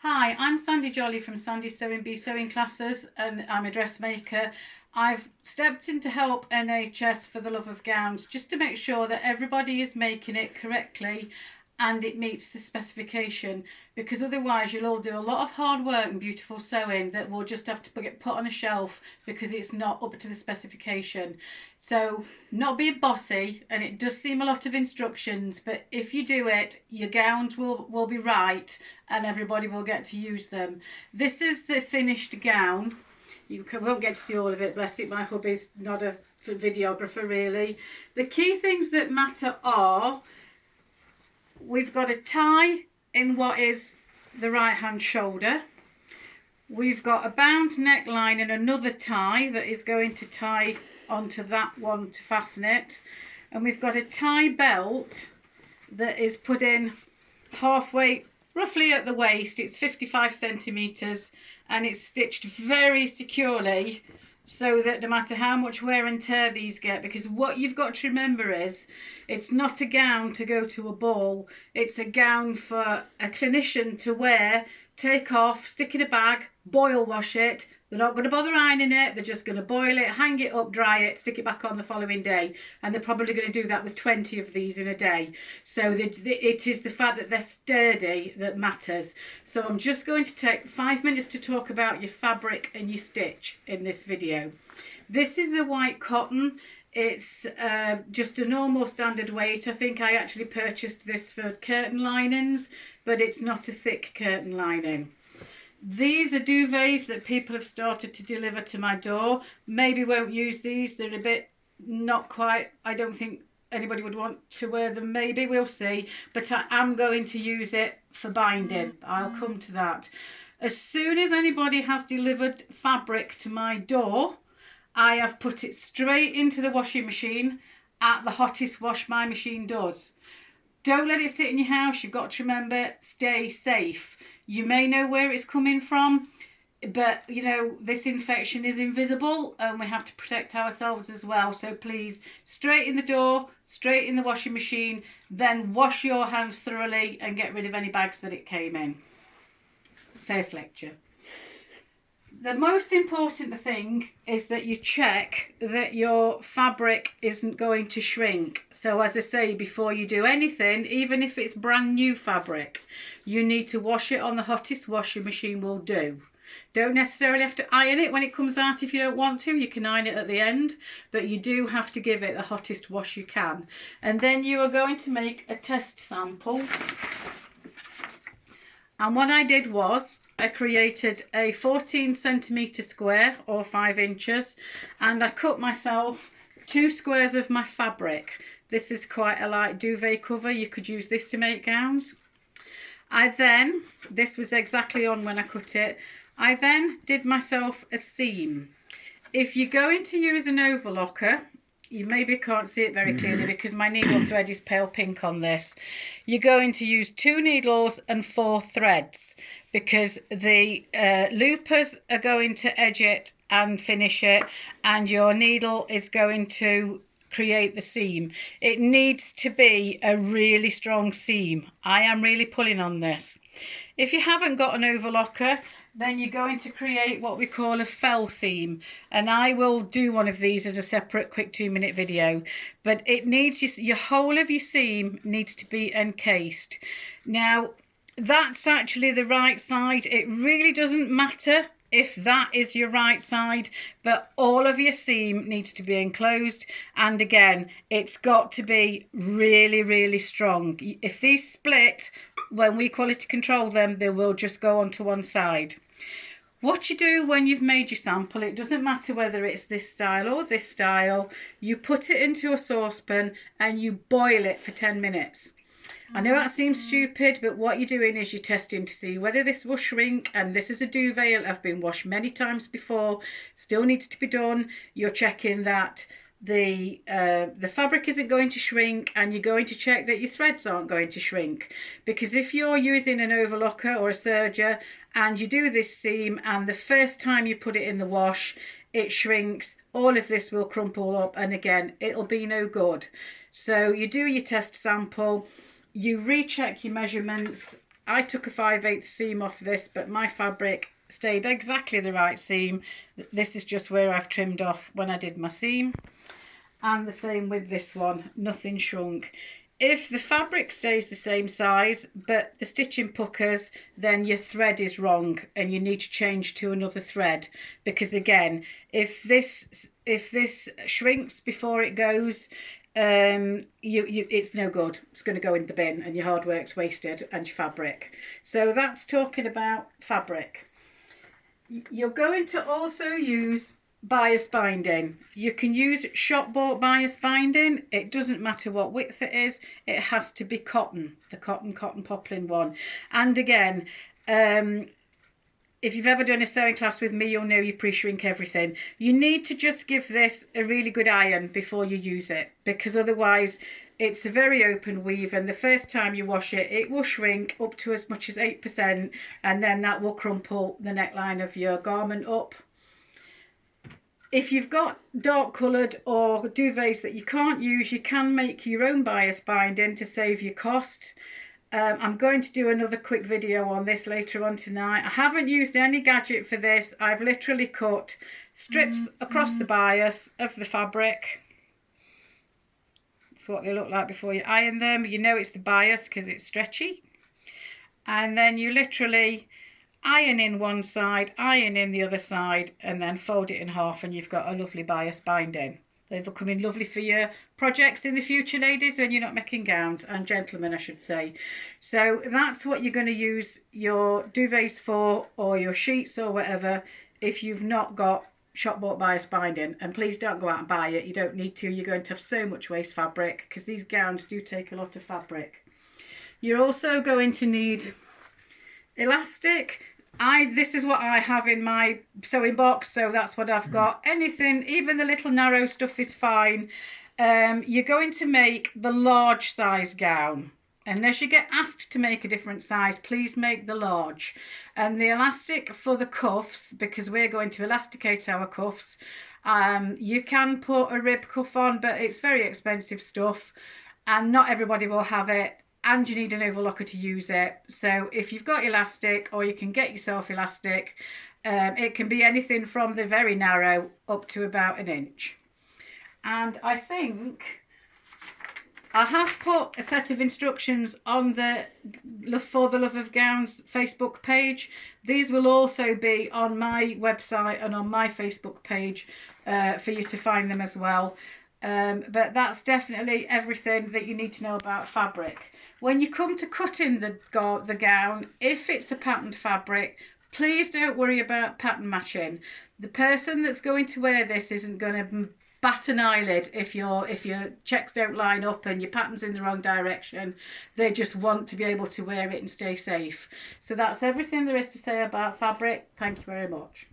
Hi, I'm Sandy Jolly from Sandy's Sewing Bee Sewing Classes, and I'm a dressmaker. I've stepped in to help NHS for the love of gowns just to make sure that everybody is making it correctly and it meets the specification, because otherwise you'll all do a lot of hard work and beautiful sewing that will just have to get put on a shelf because it's not up to the specification. So not be bossy, and it does seem a lot of instructions, but if you do it, your gowns will be right and everybody will get to use them. This is the finished gown. You won't get to see all of it, bless it. My hubby's not a videographer really. The key things that matter are, we've got a tie in what is the right hand shoulder. We've got a bound neckline and another tie that is going to tie onto that one to fasten it. And we've got a tie belt that is put in halfway, roughly at the waist. It's 55 centimetres and it's stitched very securely so that no matter how much wear and tear these get, because what you've got to remember is it's not a gown to go to a ball, it's a gown for a clinician to wear, take off, stick in a bag, boil wash it. They're not going to bother ironing it, they're just going to boil it, hang it up, dry it, stick it back on the following day. And they're probably going to do that with 20 of these in a day. So it is the fact that they're sturdy that matters. So I'm just going to take 5 minutes to talk about your fabric and your stitch in this video. This is a white cotton. It's just a normal standard weight. I think I actually purchased this for curtain linings, but it's not a thick curtain lining. These are duvets that people have started to deliver to my door. Maybe won't use these. They're a bit not quite, I don't think anybody would want to wear them. Maybe, we'll see. But I am going to use it for binding. I'll come to that. As soon as anybody has delivered fabric to my door, I have put it straight into the washing machine at the hottest wash my machine does. Don't let it sit in your house. You've got to remember, stay safe. You may know where it's coming from, but you know, this infection is invisible and we have to protect ourselves as well. So please, straight in the door, straight in the washing machine, then wash your hands thoroughly and get rid of any bags that it came in. First lecture. The most important thing is that you check that your fabric isn't going to shrink. So as I say, before you do anything, even if it's brand new fabric, you need to wash it on the hottest washing machine will do. Don't necessarily have to iron it when it comes out if you don't want to. You can iron it at the end, but you do have to give it the hottest wash you can. And then you are going to make a test sample. And what I did was, I created a 14 centimetre square or 5 inches, and I cut myself 2 squares of my fabric. This is quite a light duvet cover. You could use this to make gowns. This was exactly on when I cut it, I then did myself a seam. If you're going to use an overlocker, you maybe can't see it very clearly because my needle thread is pale pink on this. You're going to use 2 needles and 4 threads because the loopers are going to edge it and finish it, and your needle is going to create the seam. It needs to be a really strong seam. I am really pulling on this. If you haven't got an overlocker, then you're going to create what we call a fell seam, and I will do one of these as a separate quick 2-minute video, but it needs your whole of your seam needs to be encased. Now that's actually the right side. It really doesn't matter if that is your right side, but all of your seam needs to be enclosed, and again, it's got to be really strong. If these split, when we quality control them, they will just go onto one side. What you do when you've made your sample, it doesn't matter whether it's this style or this style, you put it into a saucepan and you boil it for 10 minutes. I know that seems stupid, but what you're doing is you're testing to see whether this will shrink, and this is a duvet that have been washed many times before, still needs to be done. You're checking that the fabric isn't going to shrink, and you're going to check that your threads aren't going to shrink, because if you're using an overlocker or a serger and you do this seam and the first time you put it in the wash it shrinks, all of this will crumple up and again it'll be no good. So you do your test sample, you recheck your measurements, I took a 5/8 seam off this, but my fabric stayed exactly the right seam. This is just where I've trimmed off when I did my seam. And the same with this one, nothing shrunk. If the fabric stays the same size but the stitching puckers, then your thread is wrong and you need to change to another thread, because again, if this shrinks before it goes, it's no good. It's going to go in the bin and your hard work's wasted and your fabric. So that's talking about fabric. You're going to also use bias binding. You can use shop bought bias binding. It doesn't matter what width it is. It has to be cotton, the cotton poplin one. And again, if you've ever done a sewing class with me, you'll know you pre-shrink everything. You need to just give this a really good iron before you use it, because otherwise it's a very open weave, and the first time you wash it, it will shrink up to as much as 8%, and then that will crumple the neckline of your garment up. If you've got dark coloured or duvets that you can't use, you can make your own bias binding to save your cost. I'm going to do another quick video on this later on tonight. I haven't used any gadget for this. I've literally cut strips across the bias of the fabric. That's what they look like before you iron them. You know it's the bias because it's stretchy. And then you literally iron in one side, iron in the other side, and then fold it in half, and you've got a lovely bias binding. They'll come in lovely for your projects in the future, ladies, when you're not making gowns, and gentlemen, I should say. So that's what you're going to use your duvets for, or your sheets or whatever, if you've not got shop bought bias binding. And please don't go out and buy it. You don't need to. You're going to have so much waste fabric, because these gowns do take a lot of fabric. You're also going to need elastic. This is what I have in my sewing box, so that's what I've got. Anything, even the little narrow stuff is fine. You're going to make the large size gown. Unless you get asked to make a different size, please make the large. And the elastic for the cuffs, because we're going to elasticate our cuffs, you can put a rib cuff on, but it's very expensive stuff and not everybody will have it. And you need an overlocker to use it. So if you've got elastic, or you can get yourself elastic, it can be anything from the very narrow up to about 1 inch. And I think I have put a set of instructions on the For the Love of Gowns Facebook page. These will also be on my website and on my Facebook page for you to find them as well. But that's definitely everything that you need to know about fabric. When you come to cutting the gown, if it's a patterned fabric, please don't worry about pattern matching. The person that's going to wear this isn't going to bat an eyelid if your checks don't line up and your pattern's in the wrong direction. They just want to be able to wear it and stay safe. So that's everything there is to say about fabric. Thank you very much.